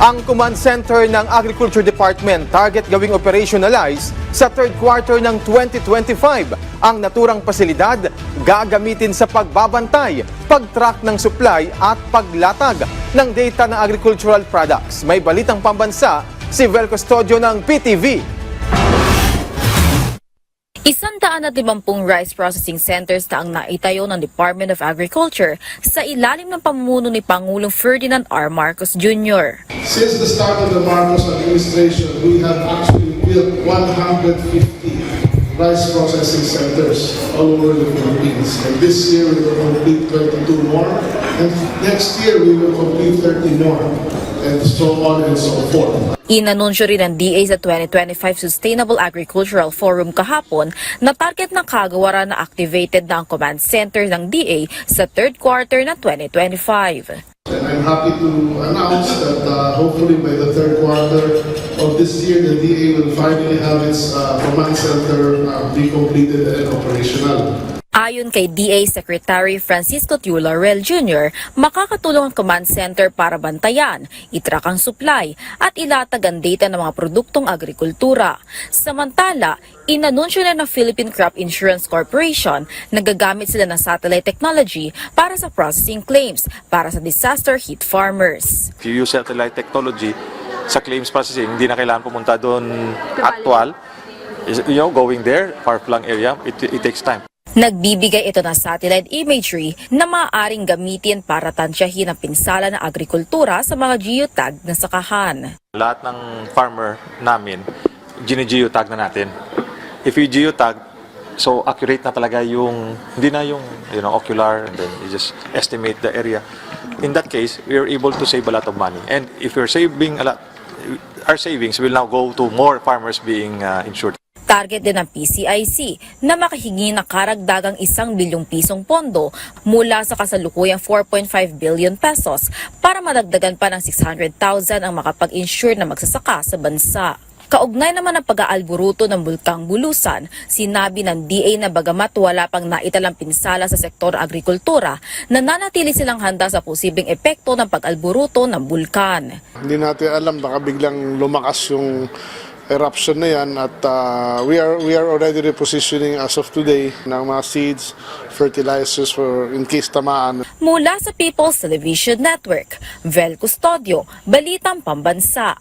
Ang command center ng Agriculture Department target gawing operationalize sa third quarter ng 2025. Ang naturang pasilidad gagamitin sa pagbabantay, pag-track ng supply at paglatag ng data ng agricultural products. May balitang pambansa si Vel Custodio ng PTV. 150 rice processing centers na ang naitayo ng Department of Agriculture sa ilalim ng pamumuno ni Pangulong Ferdinand R. Marcos Jr. Since the start of the Marcos administration, we have actually built 150 rice processing centers all over the Philippines. And this year we will complete 22 more, and next year we will complete 30 more, and so on and so forth. Inanunsyo rin ng DA sa 2025 Sustainable Agricultural Forum kahapon na target ng kagawaran na activated na ang command center ng DA sa third quarter ng 2025. And I'm happy to announce that hopefully by the third quarter of this year, the DA will finally have its command center be completed and operational. Ayon kay DA Secretary Francisco Tiu Laurel Jr., makakatulong ang command center para bantayan, itrack ang supply at ilatag ang data ng mga produktong agrikultura. Samantala, inanunsyo na ng Philippine Crop Insurance Corporation na gagamit sila ng satellite technology para sa processing claims para sa disaster-hit farmers. If you use satellite technology sa claims processing, hindi na kailangan pumunta doon actual. Going there, far-flung area, it takes time. Nagbibigay ito ng satellite imagery na maaaring gamitin para tansyahin ang pinsala ng agrikultura sa mga geotag na sakahan. Lahat ng farmer namin, gine-geotag na natin. If you geotag, so accurate na talaga yung, hindi na yung ocular, and then you just estimate the area. In that case, we are able to save a lot of money. And if we're saving a lot, our savings will now go to more farmers being insured. Target din ng PCIC na makahingi ng karagdagang 1 bilyong pisong pondo mula sa kasalukuyang 4.5 billion pesos para madagdagan pa ng 600,000 ang makapag-insure na magsasaka sa bansa. Kaugnay naman ng pag-aalburuto ng Bulkang Bulusan, sinabi ng DA na bagamat wala pang naitalang pinsala sa sektor agrikultura, nananatili silang handa sa posibleng epekto ng pag-alburuto ng bulkan. Hindi natin alam, baka biglang lumakas yung eruption na yan, at we are already repositioning as of today ng mga seeds, fertilizers for in case tamaan. Mula sa People's Television Network, Vel Custodio, Balitang Pambansa.